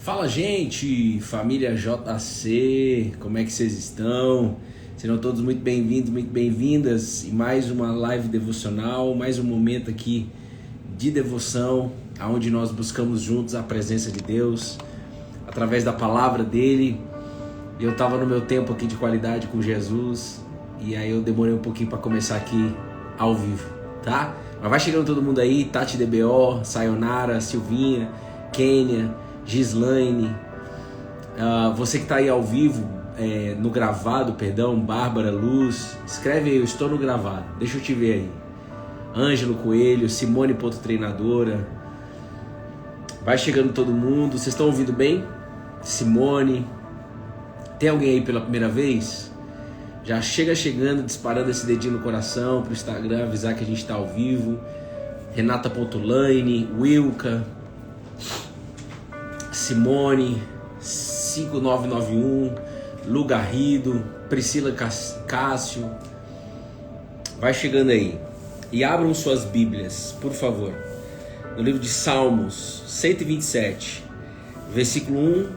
Fala, gente, família JC, como é que vocês estão? Serão todos muito bem-vindos, muito bem-vindas e mais uma live devocional, mais um momento aqui de devoção, onde nós buscamos juntos a presença de Deus, através da palavra dele. Eu estava no meu tempo aqui de qualidade com Jesus e aí eu demorei um pouquinho para começar aqui ao vivo, tá? Mas vai chegando todo mundo aí, Tati DBO, Sayonara, Silvinha, Kênia, Gislaine, você que está aí ao vivo, no gravado, perdão, Bárbara Luz, escreve aí, eu estou no gravado, deixa eu te ver aí. Ângelo Coelho, Simone Treinadora, vai chegando todo mundo, vocês estão ouvindo bem? Simone, tem alguém aí pela primeira vez? Já chega chegando, disparando esse dedinho no coração pro Instagram, avisar que a gente está ao vivo. Renata.Laine, Wilka, Simone, 5991, Lu Garrido, Priscila Cássio. Vai chegando aí. E abram suas Bíblias, por favor. No livro de Salmos 127, versículo 1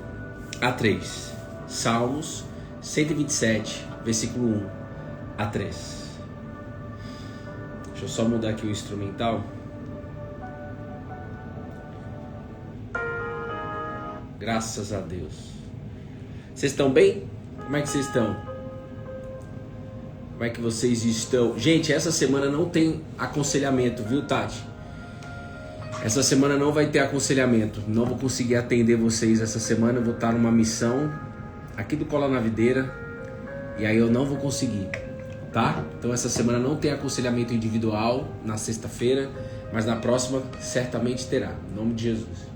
a 3. Salmos 127, versículo 1 a 3. Deixa eu só mudar aqui o instrumental. Graças a Deus. Vocês estão bem? Como é que vocês estão? Como é que vocês estão? Gente, essa semana não tem aconselhamento, viu, Tati? Essa semana não vai ter aconselhamento. Não vou conseguir atender vocês essa semana. Eu vou estar numa missão aqui do Cola na Videira. E aí eu não vou conseguir, tá? Então essa semana não tem aconselhamento individual na sexta-feira. Mas na próxima certamente terá. Em nome de Jesus.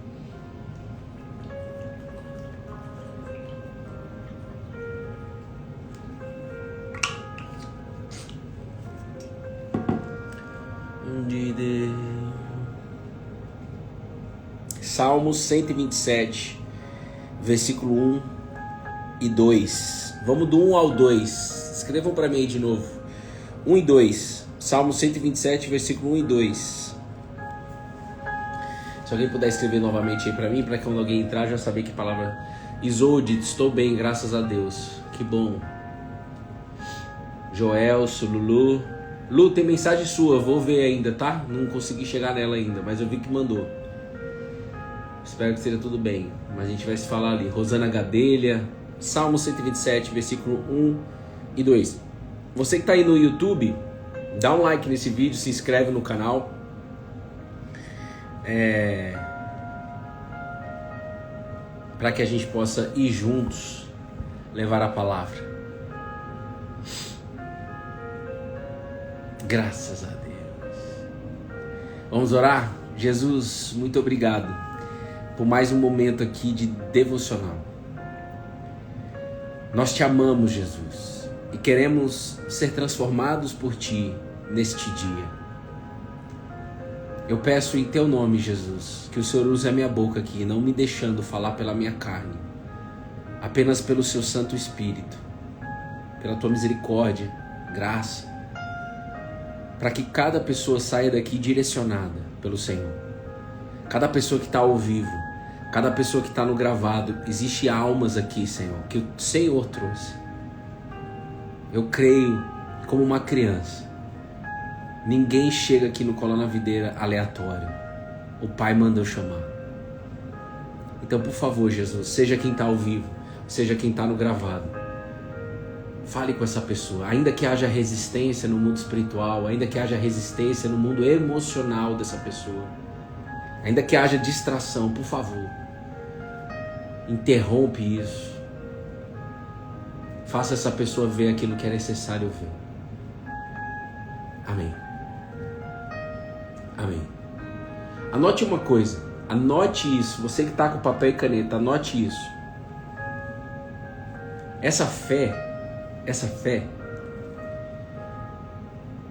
Salmos 127, versículo 1 e 2. Vamos do 1 ao 2. Escrevam para mim aí de novo. 1 e 2. Salmos 127, versículo 1 e 2. Se alguém puder escrever novamente aí para mim, para que quando alguém entrar já saber que palavra. Isolde, estou bem, graças a Deus. Que bom. Joelso, Lulu. Lu, tem mensagem sua, vou ver ainda, tá? Não consegui chegar nela ainda, mas eu vi que mandou. Espero que esteja tudo bem, mas a gente vai se falar ali. Rosana Gadelha, Salmo 127, versículo 1 e 2. Você que está aí no YouTube, dá um like nesse vídeo, se inscreve no canal. Para que a gente possa ir juntos levar a palavra. Graças a Deus. Vamos orar? Jesus, muito obrigado por mais um momento aqui de devocional. Nós te amamos, Jesus, e queremos ser transformados por ti neste dia. Eu peço em teu nome, Jesus, que o Senhor use a minha boca aqui, não me deixando falar pela minha carne, apenas pelo seu Santo Espírito, pela tua misericórdia, graça, para que cada pessoa saia daqui direcionada pelo Senhor. Cada pessoa que está ao vivo, cada pessoa que está no gravado, existe almas aqui, Senhor, que o Senhor trouxe. Eu creio como uma criança. Ninguém chega aqui no Cola na Videira aleatório. O Pai mandou chamar. Então, por favor, Jesus, seja quem está ao vivo, seja quem está no gravado, fale com essa pessoa, ainda que haja resistência no mundo espiritual, ainda que haja resistência no mundo emocional dessa pessoa, ainda que haja distração, por favor, interrompe isso. Faça essa pessoa ver aquilo que é necessário ver. Amém. Amém. Anote uma coisa, anote isso, você que está com papel e caneta, anote isso. Essa fé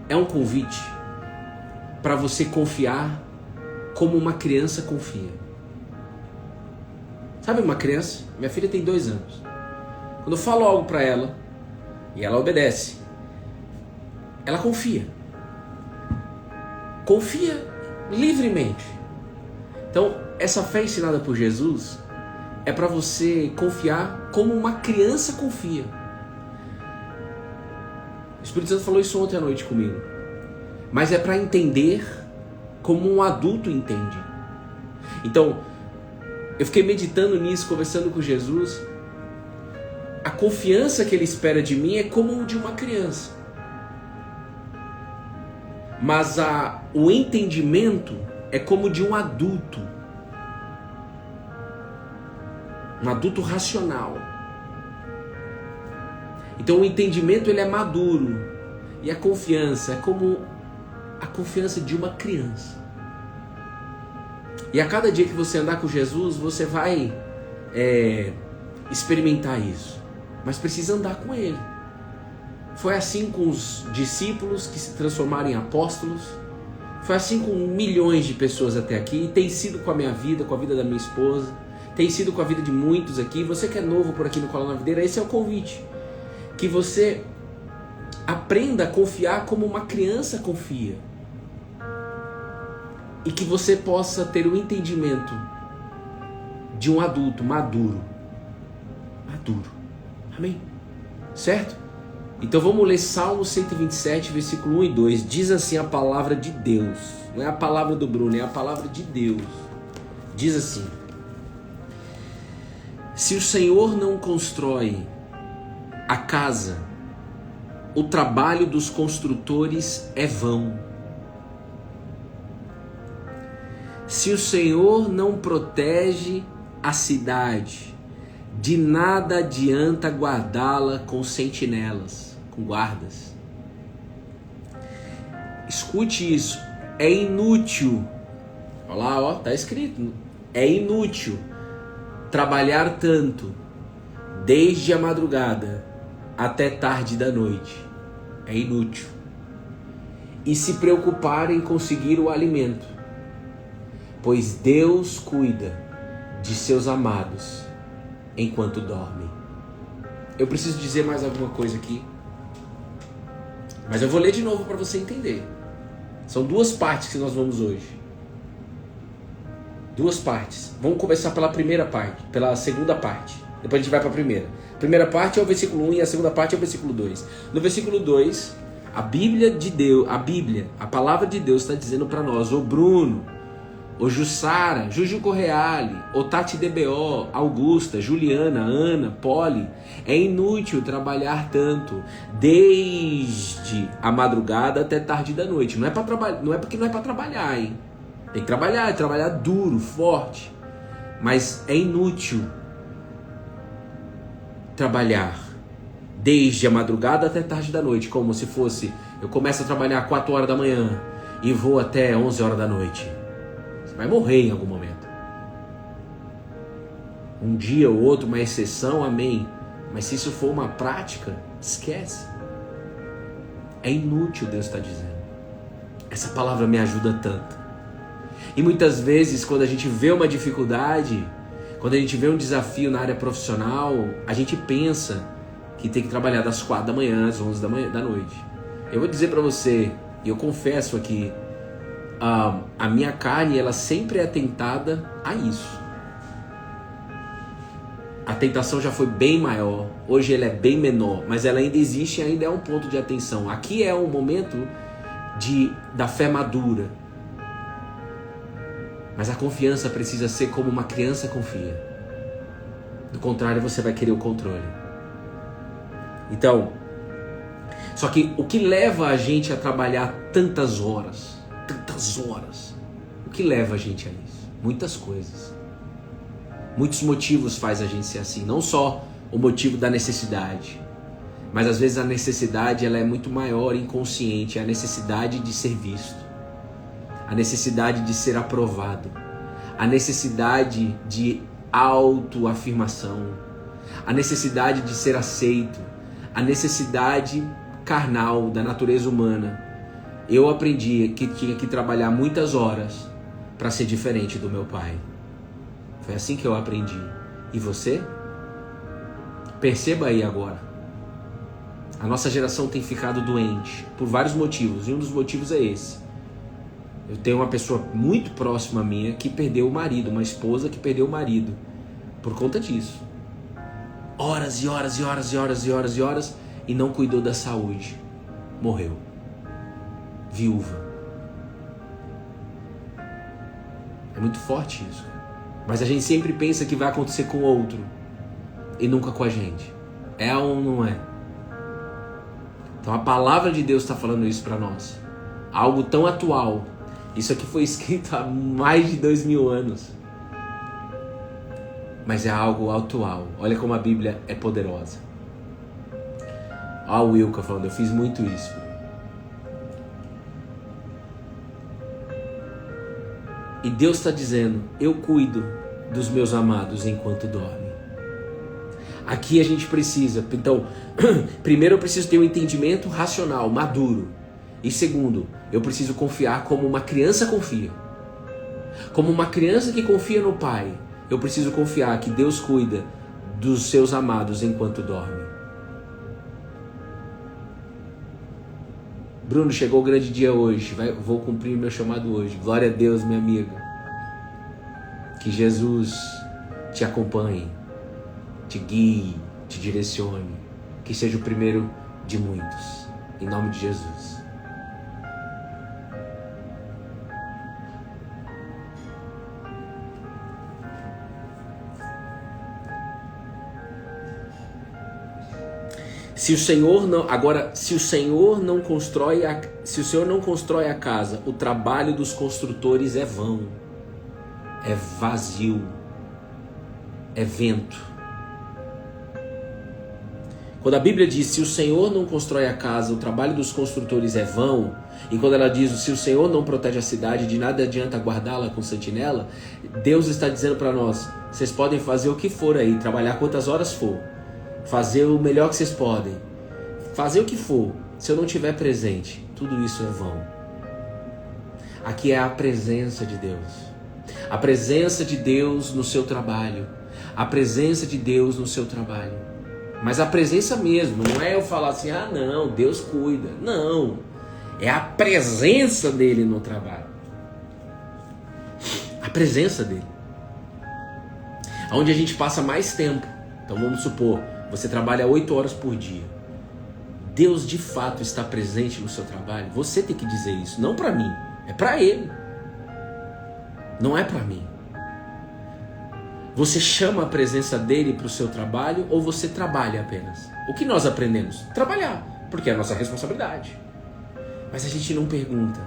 é um convite para você confiar como uma criança confia. Sabe uma criança? Minha filha tem 2 anos. Quando eu falo algo para ela e ela obedece, ela confia. Confia livremente. Então, essa fé ensinada por Jesus é para você confiar como uma criança confia. O Espírito Santo falou isso ontem à noite comigo. Mas é para entender como um adulto entende. Então, eu fiquei meditando nisso, conversando com Jesus. A confiança que ele espera de mim é como de uma criança. Mas o entendimento é como de um adulto. Um adulto racional. Então o entendimento ele é maduro. E a confiança é como a confiança de uma criança. E a cada dia que você andar com Jesus, você vai experimentar isso. Mas precisa andar com ele. Foi assim com os discípulos que se transformaram em apóstolos. Foi assim com milhões de pessoas até aqui. E tem sido com a minha vida, com a vida da minha esposa. Tem sido com a vida de muitos aqui. Você que é novo por aqui no Cola na Videira, esse é o convite. Que você aprenda a confiar como uma criança confia. E que você possa ter o entendimento de um adulto maduro. Maduro. Amém? Certo? Então vamos ler Salmo 127, versículo 1 e 2. Diz assim a palavra de Deus. Não é a palavra do Bruno, é a palavra de Deus. Diz assim: se o Senhor não constrói a casa, o trabalho dos construtores é vão. Se o Senhor não protege a cidade, de nada adianta guardá-la com sentinelas, com guardas. Escute isso, é inútil. Olha lá, ó, tá escrito. É inútil trabalhar tanto, desde a madrugada até tarde da noite. É inútil. E se preocupar em conseguir o alimento, pois Deus cuida de seus amados enquanto dormem. Eu preciso dizer mais alguma coisa aqui, mas eu vou ler de novo para você entender. São duas partes que nós vamos hoje. Duas partes. Vamos começar pela primeira parte, pela segunda parte. Depois a gente vai para a primeira. A primeira parte é o versículo 1 e a segunda parte é o versículo 2. No versículo 2, a Bíblia de Deus, a palavra de Deus está dizendo para nós: ô Bruno, ô Jussara, Juju Correale, ô Tati DBO, Augusta, Juliana, Ana, Poli, é inútil trabalhar tanto, desde a madrugada até tarde da noite. Não é para trabalhar, não é porque não é para trabalhar, hein? Tem que trabalhar duro, forte. Mas é inútil trabalhar desde a madrugada até tarde da noite, como se fosse, eu começo a trabalhar às 4 horas da manhã e vou até 11 horas da noite. Você vai morrer em algum momento. Um dia ou outro, uma exceção, amém. Mas se isso for uma prática, esquece. É inútil, Deus está dizendo. Essa palavra me ajuda tanto. E muitas vezes, quando a gente vê uma dificuldade, quando a gente vê um desafio na área profissional, a gente pensa que tem que trabalhar das 4 da manhã às 11 da noite. Eu vou dizer para você, e eu confesso aqui, a minha carne, ela sempre é tentada a isso. A tentação já foi bem maior, hoje ela é bem menor, mas ela ainda existe e ainda é um ponto de atenção. Aqui é um momento da fé madura. Mas a confiança precisa ser como uma criança confia. Do contrário, você vai querer o controle. Então, só que o que leva a gente a trabalhar tantas horas, o que leva a gente a isso? Muitas coisas. Muitos motivos faz a gente ser assim. Não só o motivo da necessidade, mas às vezes a necessidade ela é muito maior, inconsciente. É a necessidade de ser visto, a necessidade de ser aprovado, a necessidade de autoafirmação, a necessidade de ser aceito, a necessidade carnal da natureza humana. Eu aprendi que tinha que trabalhar muitas horas para ser diferente do meu pai. Foi assim que eu aprendi. E você? Perceba aí agora. A nossa geração tem ficado doente por vários motivos, e um dos motivos é esse. Eu tenho uma pessoa muito próxima a minha que perdeu o marido, uma esposa que perdeu o marido, por conta disso. Horas e horas e horas e horas e horas e horas e não cuidou da saúde. Morreu. Viúva. É muito forte isso. Mas a gente sempre pensa que vai acontecer com o outro e nunca com a gente. É ou não é? Então a palavra de Deus está falando isso para nós. Algo tão atual. Isso aqui foi escrito há mais de 2000 anos. Mas é algo atual. Olha como a Bíblia é poderosa. Olha o Wilka falando, eu fiz muito isso. E Deus está dizendo, eu cuido dos meus amados enquanto dormem. Aqui a gente precisa, então, primeiro eu preciso ter um entendimento racional, maduro. E segundo, eu preciso confiar como uma criança confia. Como uma criança que confia no pai, eu preciso confiar que Deus cuida dos seus amados enquanto dorme. Bruno, chegou o grande dia hoje, vou cumprir meu chamado hoje. Glória a Deus, minha amiga. Que Jesus te acompanhe, te guie, te direcione. Que seja o primeiro de muitos. Em nome de Jesus. Se o Senhor não constrói a casa, o trabalho dos construtores é vão, é vazio, é vento. Quando a Bíblia diz, se o Senhor não constrói a casa, o trabalho dos construtores é vão, e quando ela diz, se o Senhor não protege a cidade, de nada adianta guardá-la com sentinela, Deus está dizendo para nós, vocês podem fazer o que for aí, trabalhar quantas horas for, fazer o melhor que vocês podem, fazer o que for, se eu não estiver presente, tudo isso é vão. Aqui é a presença de Deus. A presença de Deus no seu trabalho. A presença de Deus no seu trabalho. Mas a presença mesmo, não é eu falar assim, ah não, Deus cuida. Não, é a presença dele no trabalho. A presença dele. Onde a gente passa mais tempo. Então vamos supor, você trabalha 8 horas por dia. Deus de fato está presente no seu trabalho? Você tem que dizer isso, não para mim, é para Ele. Não é para mim. Você chama a presença dele para o seu trabalho ou você trabalha apenas? O que nós aprendemos? Trabalhar, porque é a nossa responsabilidade. Mas a gente não pergunta,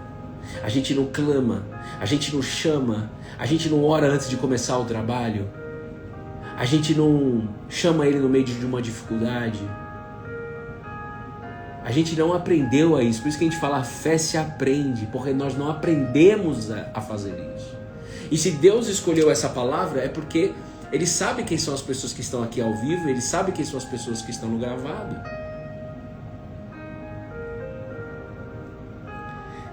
a gente não clama, a gente não chama, a gente não ora antes de começar o trabalho, a gente não chama ele no meio de uma dificuldade. A gente não aprendeu a isso, por isso que a gente fala, a fé se aprende, porque nós não aprendemos a fazer isso. E se Deus escolheu essa palavra, é porque Ele sabe quem são as pessoas que estão aqui ao vivo, Ele sabe quem são as pessoas que estão no gravado.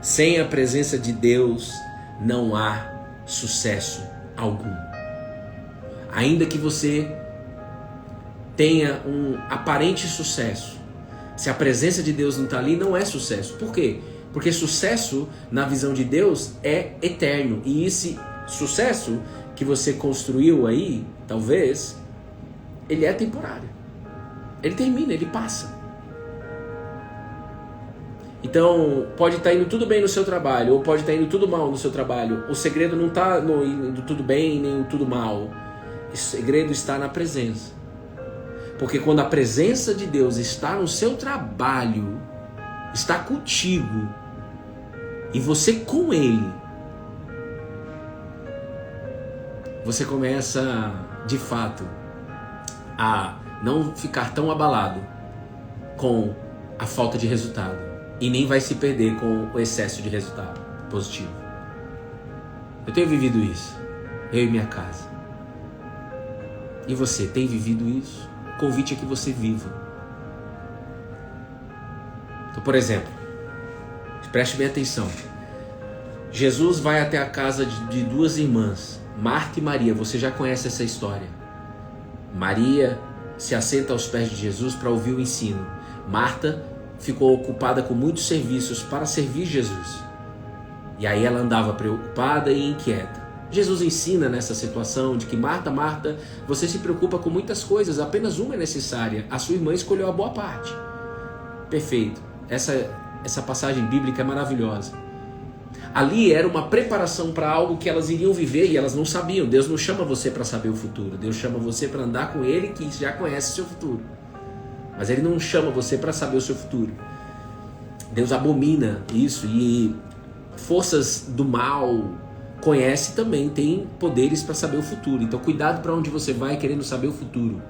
Sem a presença de Deus, não há sucesso algum. Ainda que você tenha um aparente sucesso, se a presença de Deus não está ali, não é sucesso. Por quê? Porque sucesso, na visão de Deus, é eterno. E esse sucesso que você construiu aí, talvez, ele é temporário. Ele termina, ele passa. Então, pode estar indo tudo bem no seu trabalho, ou pode estar indo tudo mal no seu trabalho. O segredo não está no indo tudo bem, nem tudo mal. O segredo está na presença. Porque quando a presença de Deus está no seu trabalho, está contigo, e você com Ele, você começa, de fato, a não ficar tão abalado com a falta de resultado. E nem vai se perder com o excesso de resultado positivo. Eu tenho vivido isso. Eu e minha casa. E você, tem vivido isso? O convite é que você viva. Então, por exemplo, preste bem atenção. Jesus vai até a casa de duas irmãs, Marta e Maria. Você já conhece essa história. Maria se assenta aos pés de Jesus para ouvir o ensino. Marta ficou ocupada com muitos serviços para servir Jesus. E aí ela andava preocupada e inquieta. Jesus ensina nessa situação de que Marta, Marta, você se preocupa com muitas coisas, apenas uma é necessária. A sua irmã escolheu a boa parte. Perfeito. Essa passagem bíblica é maravilhosa. Ali era uma preparação para algo que elas iriam viver e elas não sabiam. Deus não chama você para saber o futuro. Deus chama você para andar com Ele que já conhece o seu futuro. Mas Ele não chama você para saber o seu futuro. Deus abomina isso e forças do mal conhece também, tem poderes para saber o futuro. Então cuidado para onde você vai querendo saber o futuro.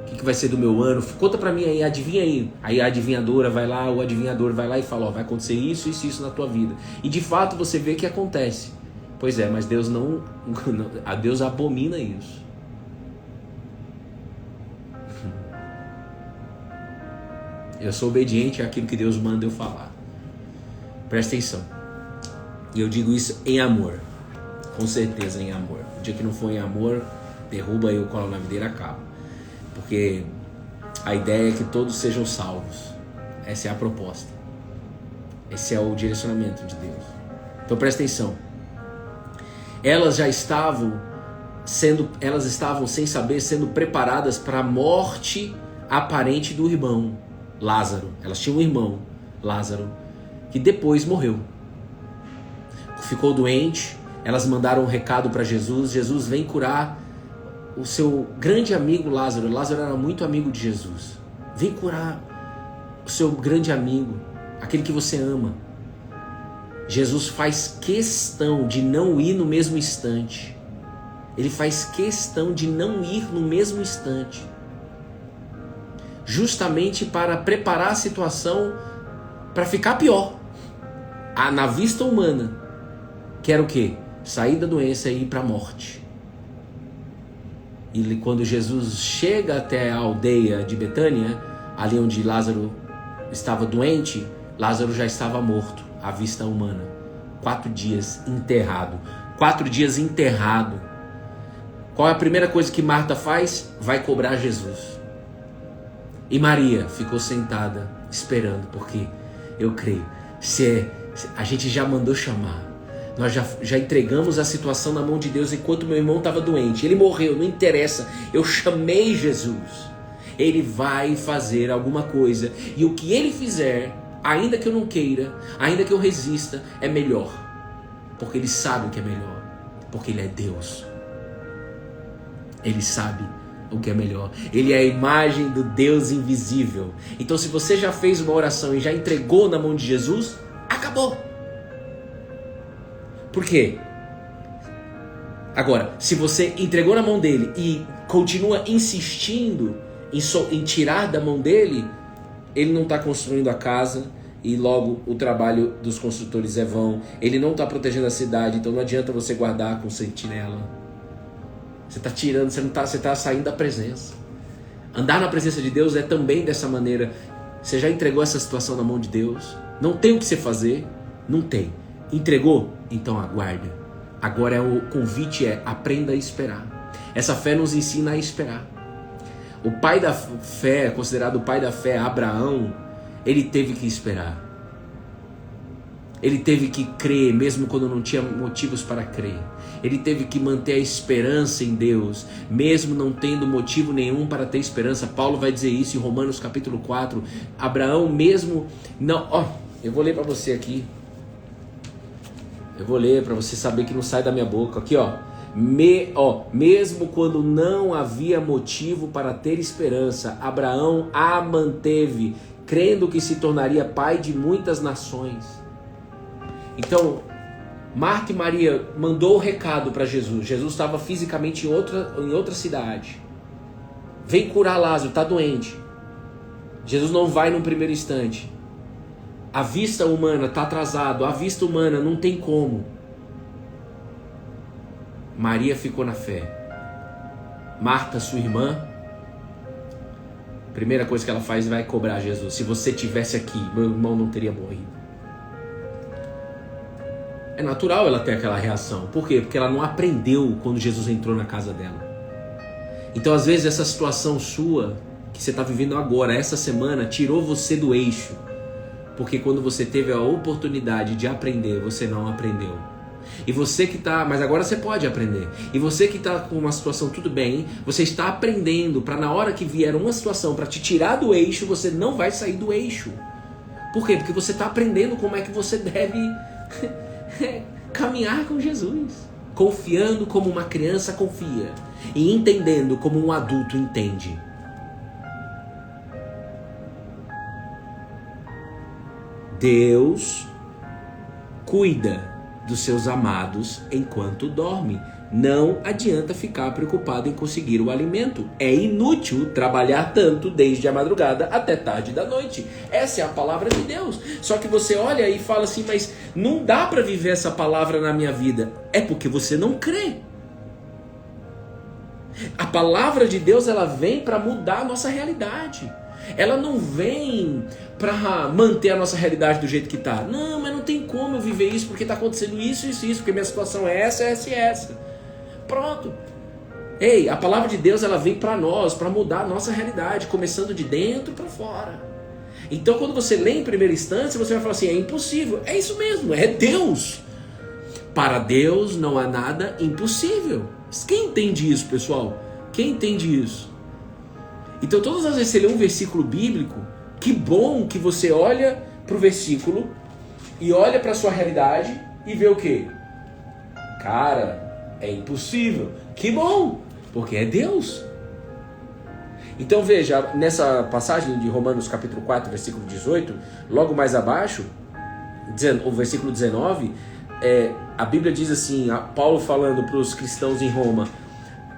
O que vai ser do meu ano? Conta para mim aí, adivinha aí. Aí a adivinhadora vai lá, o adivinhador vai lá e fala, ó, vai acontecer isso, isso, isso na tua vida. E de fato você vê que acontece. Pois é, mas Deus Deus abomina isso. Eu sou obediente àquilo que Deus manda eu falar. Presta atenção. E eu digo isso em amor. Com certeza em amor. O dia que não for em amor, derruba eu, colo na videira, acaba. Porque a ideia é que todos sejam salvos. Essa é a proposta. Esse é o direcionamento de Deus. Então presta atenção. Elas estavam sem saber, sendo preparadas para a morte aparente do irmão Lázaro. Elas tinham um irmão, Lázaro, que depois morreu. Ficou doente. Elas mandaram um recado para Jesus. Jesus vem curar o seu grande amigo Lázaro. Lázaro era muito amigo de Jesus. Vem curar o seu grande amigo, aquele que você ama. Jesus faz questão de não ir no mesmo instante. Ele faz questão de não ir no mesmo instante, justamente para preparar a situação para ficar pior. Na vista humana, que era o quê? Sair da doença e ir para a morte. E quando Jesus chega até a aldeia de Betânia, ali onde Lázaro estava doente, Lázaro já estava morto, à vista humana. 4 dias enterrado. 4 dias enterrado. Qual é a primeira coisa que Marta faz? Vai cobrar Jesus. E Maria ficou sentada, esperando, porque eu creio, a gente já mandou chamar. Nós já entregamos a situação na mão de Deus enquanto meu irmão estava doente. Ele morreu, não interessa. Eu chamei Jesus. Ele vai fazer alguma coisa. E o que ele fizer, ainda que eu não queira, ainda que eu resista, é melhor. Porque ele sabe o que é melhor. Porque ele é Deus. Ele sabe o que é melhor. Ele é a imagem do Deus invisível. Então se você já fez uma oração e já entregou na mão de Jesus, acabou. Por quê? Agora, se você entregou na mão dele e continua insistindo em tirar da mão dele, ele não está construindo a casa e logo o trabalho dos construtores é vão. Ele não está protegendo a cidade, então não adianta você guardar com sentinela. Você está tirando, você está saindo da presença. Andar na presença de Deus é também dessa maneira. Você já entregou essa situação na mão de Deus? Não tem o que você fazer? Não tem. Entregou? Então aguarda. Agora o convite é aprenda a esperar. Essa fé nos ensina a esperar. O pai da fé, considerado o pai da fé, Abraão, ele teve que esperar. Ele teve que crer, mesmo quando não tinha motivos para crer. Ele teve que manter a esperança em Deus, mesmo não tendo motivo nenhum para ter esperança. Paulo vai dizer isso em Romanos capítulo 4. Abraão mesmo não... eu vou ler para você aqui. Eu vou ler para você saber que não sai da minha boca. Aqui, mesmo quando não havia motivo para ter esperança, Abraão a manteve, crendo que se tornaria pai de muitas nações. Então, Marta e Maria mandou o recado para Jesus. Jesus estava fisicamente em outra cidade. Vem curar Lázaro, está doente. Jesus não vai no primeiro instante. A vista humana está atrasado, a vista humana não tem como. Maria ficou na fé. Marta, sua irmã, primeira coisa que ela faz, vai cobrar Jesus. Se você tivesse aqui, meu irmão não teria morrido. É natural ela ter aquela reação. Por quê? Porque ela não aprendeu quando Jesus entrou na casa dela. Então às vezes essa situação sua, que você está vivendo agora, essa semana, tirou você do eixo. Porque quando você teve a oportunidade de aprender, você não aprendeu. E você que tá, mas agora você pode aprender. E você que tá com uma situação tudo bem, você está aprendendo para na hora que vier uma situação para te tirar do eixo, você não vai sair do eixo. Por quê? Porque você está aprendendo como é que você deve caminhar com Jesus. Confiando como uma criança confia. E entendendo como um adulto entende. Deus cuida dos seus amados enquanto dorme. Não adianta ficar preocupado em conseguir o alimento. É inútil trabalhar tanto desde a madrugada até tarde da noite. Essa é a palavra de Deus. Só que você olha e fala assim, mas não dá para viver essa palavra na minha vida. É porque você não crê. A palavra de Deus, ela vem para mudar a nossa realidade. Ela não vem para manter a nossa realidade do jeito que está. Não, mas não tem como eu viver isso porque está acontecendo isso, porque minha situação é essa, essa e essa. Pronto. Ei, a palavra de Deus, ela vem para nós, para mudar a nossa realidade, começando de dentro para fora. Então, quando você lê em primeira instância, você vai falar assim, é impossível. É isso mesmo, é Deus. Para Deus não há nada impossível. Quem entende isso, pessoal? Quem entende isso? Então, todas as vezes que você lê um versículo bíblico, que bom que você olha para o versículo e olha para a sua realidade e vê o quê? Cara, é impossível. Que bom, porque é Deus. Então veja, nessa passagem de Romanos capítulo 4, versículo 18, logo mais abaixo, o versículo 19, a Bíblia diz assim, Paulo falando para os cristãos em Roma,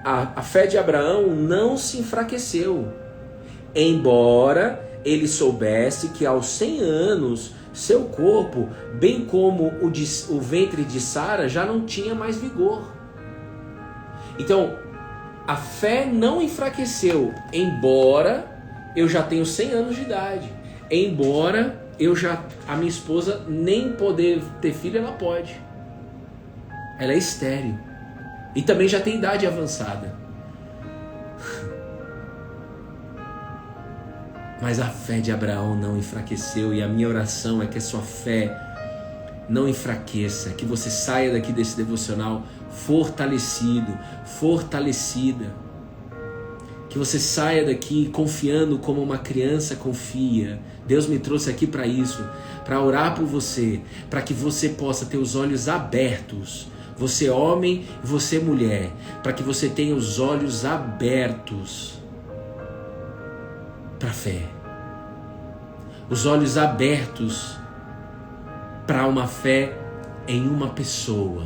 a fé de Abraão não se enfraqueceu, embora ele soubesse que aos 100 anos seu corpo, bem como o ventre de Sara, já não tinha mais vigor. Então, a fé não enfraqueceu, embora eu já tenho 100 anos de idade, embora a minha esposa nem poder ter filho, ela pode. Ela é estéril. E também já tem idade avançada. Mas a fé de Abraão não enfraqueceu. E a minha oração é que a sua fé não enfraqueça. Que você saia daqui desse devocional fortalecido, fortalecida. Que você saia daqui confiando como uma criança confia. Deus me trouxe aqui para isso. Para orar por você. Para que você possa ter os olhos abertos. Você homem, você mulher, para que você tenha os olhos abertos para a fé. Os olhos abertos para uma fé em uma pessoa.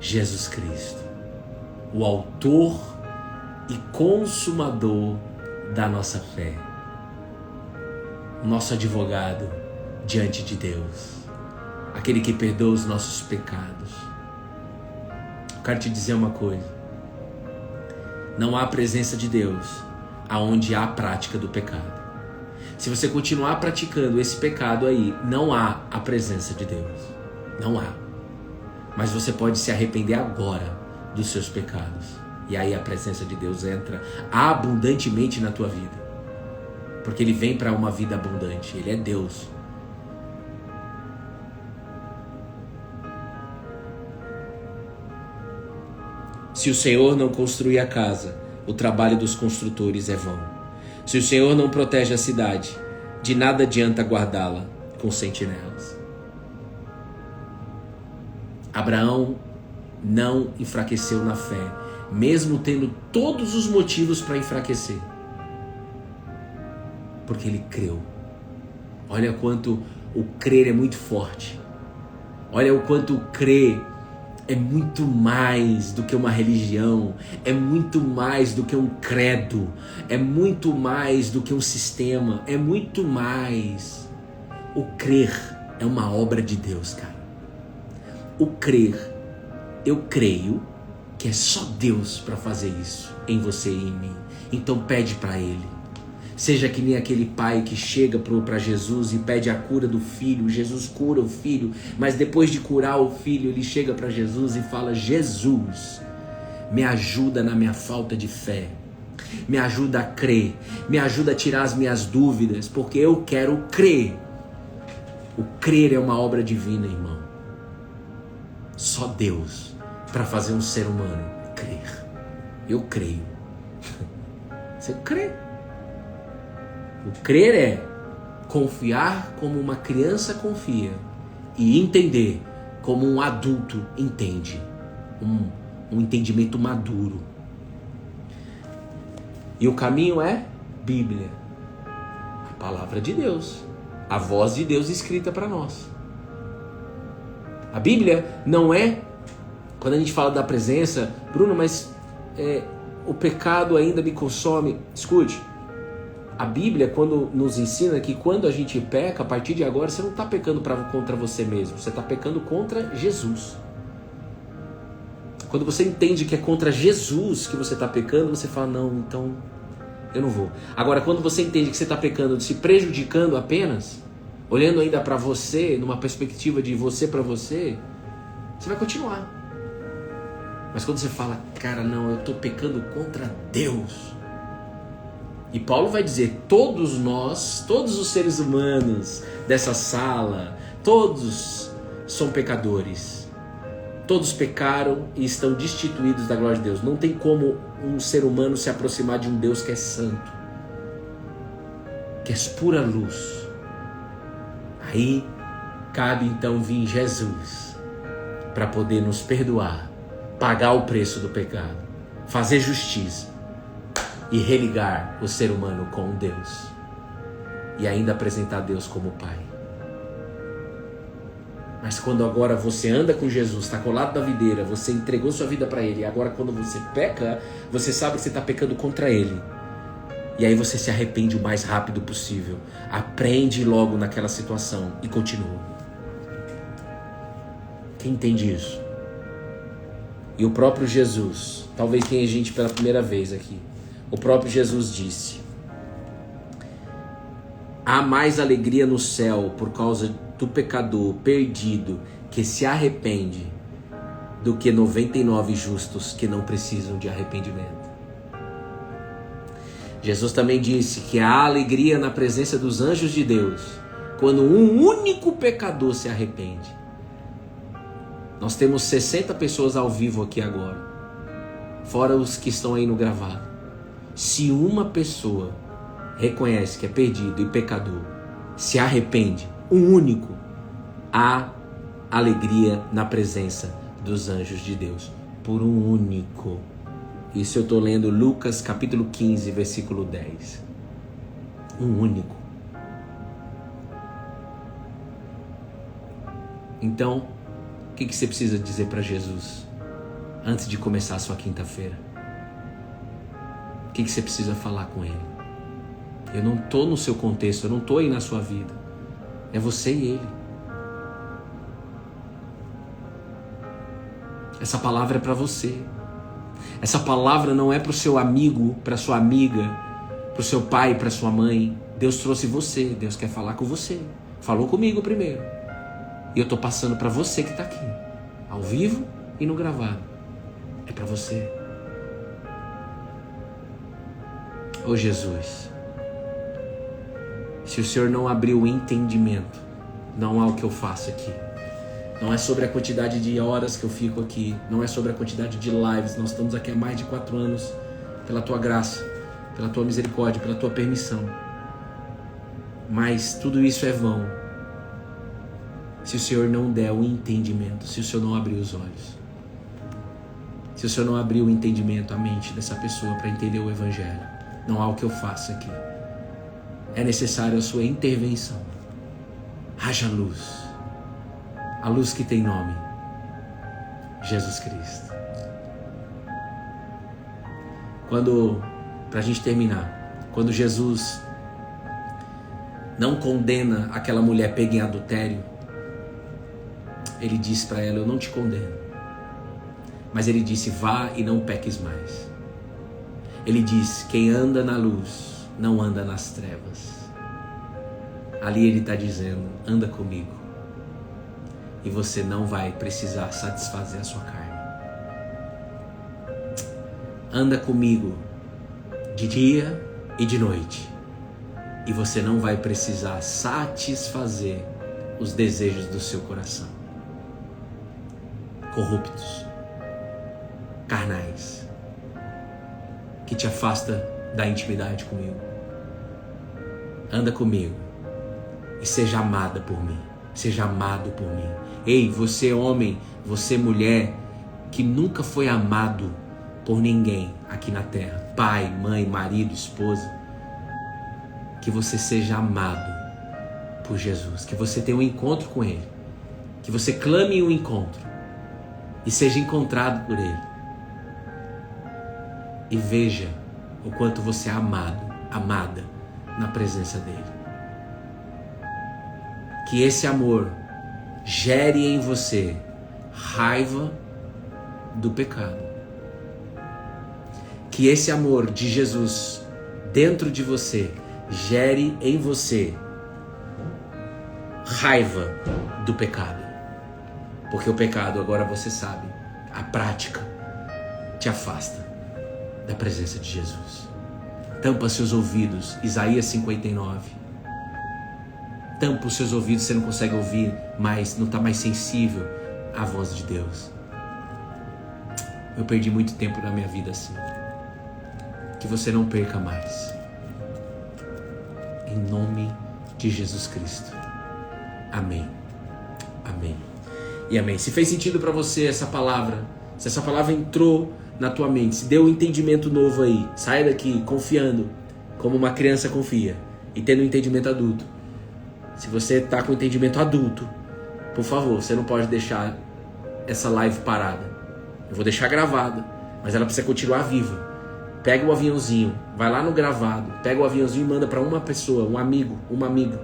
Jesus Cristo, o autor e consumador da nossa fé. Nosso advogado diante de Deus. Aquele que perdoa os nossos pecados. Eu quero te dizer uma coisa. Não há presença de Deus aonde há a prática do pecado. Se você continuar praticando esse pecado aí, não há a presença de Deus. Não há. Mas você pode se arrepender agora dos seus pecados. E aí a presença de Deus entra abundantemente na tua vida. Porque Ele vem para uma vida abundante. Ele é Deus. Se o Senhor não construir a casa, o trabalho dos construtores é vão. Se o Senhor não protege a cidade, de nada adianta guardá-la com sentinelas. Abraão não enfraqueceu na fé, mesmo tendo todos os motivos para enfraquecer. Porque ele creu. Olha quanto o crer é muito forte. Olha o quanto o crer é muito mais do que uma religião, é muito mais do que um credo, é muito mais do que um sistema, é muito mais. O crer é uma obra de Deus, cara. O crer, eu creio que é só Deus para fazer isso em você e em mim. Então pede para Ele. Seja que nem aquele pai que chega para Jesus e pede a cura do filho. Jesus cura o filho, mas depois de curar o filho, ele chega para Jesus e fala: Jesus, me ajuda na minha falta de fé. Me ajuda a crer. Me ajuda a tirar as minhas dúvidas, porque eu quero crer. O crer é uma obra divina, irmão. só Deus para fazer um ser humano crer. Eu creio. Você crê? O crer é confiar como uma criança confia e entender como um adulto entende. Um entendimento maduro. E o caminho é Bíblia. A palavra de Deus. A voz de Deus escrita para nós. A Bíblia não é, quando a gente fala da presença, Bruno, mas o pecado ainda me consome. Escute, a Bíblia quando nos ensina que quando a gente peca, a partir de agora você não está pecando contra você mesmo, você está pecando contra Jesus. Quando você entende que é contra Jesus que você está pecando, você fala, não, então eu não vou. Agora, quando você entende que você está pecando, se prejudicando apenas, olhando ainda para você, numa perspectiva de você para você, você vai continuar. Mas quando você fala, cara, não, eu estou pecando contra Deus. E Paulo vai dizer, todos nós, todos os seres humanos dessa sala, todos são pecadores. Todos pecaram e estão destituídos da glória de Deus. Não tem como um ser humano se aproximar de um Deus que é santo, que é pura luz. Aí cabe então vir Jesus para poder nos perdoar, pagar o preço do pecado, fazer justiça e religar o ser humano com Deus e ainda apresentar Deus como Pai. Mas quando agora você anda com Jesus, está colado na videira, você entregou sua vida para Ele, e agora quando você peca, você sabe que você está pecando contra Ele. E aí você se arrepende o mais rápido possível, aprende logo naquela situação e continua. Quem entende isso? E o próprio Jesus, talvez tenha gente pela primeira vez aqui, o próprio Jesus disse, há mais alegria no céu por causa do pecador perdido que se arrepende do que 99 justos que não precisam de arrependimento. Jesus também disse que há alegria na presença dos anjos de Deus quando um único pecador se arrepende. Nós temos 60 pessoas ao vivo aqui agora, fora os que estão aí no gravado. Se uma pessoa reconhece que é perdido e pecador, se arrepende, um único, há alegria na presença dos anjos de Deus, por um único. Isso eu estou lendo Lucas capítulo 15, versículo 10. Um único. Então, o que você precisa dizer para Jesus antes de começar a sua quinta-feira? O que você precisa falar com Ele? Eu não estou no seu contexto, eu não estou aí na sua vida. É você e Ele. Essa palavra é para você. Essa palavra não é para o seu amigo, para sua amiga, para o seu pai, para sua mãe. Deus trouxe você, Deus quer falar com você. Falou comigo primeiro. E eu estou passando para você que está aqui, ao vivo e no gravado. É para você. Ô Jesus, se o Senhor não abrir o entendimento, não há o que eu faço aqui. Não é sobre a quantidade de horas que eu fico aqui. Não é sobre a quantidade de lives. Nós estamos aqui há mais de 4 anos. Pela Tua graça, pela Tua misericórdia, pela Tua permissão. Mas tudo isso é vão se o Senhor não der o entendimento. Se o Senhor não abrir os olhos. Se o Senhor não abrir o entendimento, a mente dessa pessoa para entender o Evangelho. Não há o que eu faça aqui. É necessário a sua intervenção. Haja luz. A luz que tem nome, Jesus Cristo. Pra gente terminar, quando Jesus não condena aquela mulher pega em adultério, Ele diz para ela, eu não te condeno. Mas Ele disse, vá e não peques mais. Ele diz, quem anda na luz, não anda nas trevas. Ali Ele está dizendo, anda comigo. E você não vai precisar satisfazer a sua carne. Anda comigo de dia e de noite. E você não vai precisar satisfazer os desejos do seu coração. corruptos, carnais, que te afasta da intimidade comigo. Anda comigo e seja amada por mim, seja amado por mim. Ei, você homem, você mulher, que nunca foi amado por ninguém aqui na terra, pai, mãe, marido, esposa, que você seja amado por Jesus, que você tenha um encontro com Ele, que você clame um encontro e seja encontrado por Ele, e veja o quanto você é amado, amada na presença dEle. Que esse amor gere em você raiva do pecado. Que esse amor de Jesus dentro de você gere em você raiva do pecado. Porque o pecado, agora você sabe, a prática te afasta da presença de Jesus. Tampa seus ouvidos, Isaías 59. Tampa os seus ouvidos, você não consegue ouvir mais, não está mais sensível à voz de Deus. Eu perdi muito tempo na minha vida assim. Que você não perca mais. Em nome de Jesus Cristo. Amém. Amém. E amém. Se fez sentido para você essa palavra, se essa palavra entrou na tua mente, se deu um entendimento novo aí, saia daqui confiando como uma criança confia e tendo um entendimento adulto. Se você está com entendimento adulto, por favor, você não pode deixar essa live parada. Eu vou deixar gravada, mas ela precisa continuar viva. Pega o aviãozinho, vai lá no gravado, pega o aviãozinho e manda para uma pessoa, um amigo, uma amiga.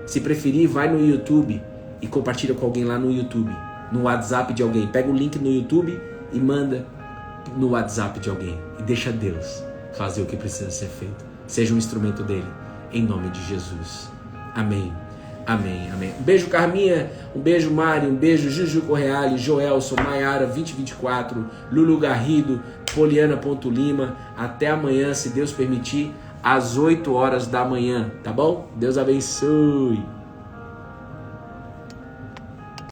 Se preferir, vai no YouTube e compartilha com alguém lá no YouTube, no WhatsApp de alguém. Pega o link no YouTube e manda no WhatsApp de alguém. E deixa Deus fazer o que precisa ser feito. Seja um instrumento dele, em nome de Jesus. Amém. Amém, amém. Um beijo, Carminha. Um beijo, Mari. Um beijo, Juju Correale, Joelson, Maiara 2024, Lulu Garrido, Poliana.Lima. Até amanhã, se Deus permitir, às 8 horas da manhã, tá bom? Deus abençoe.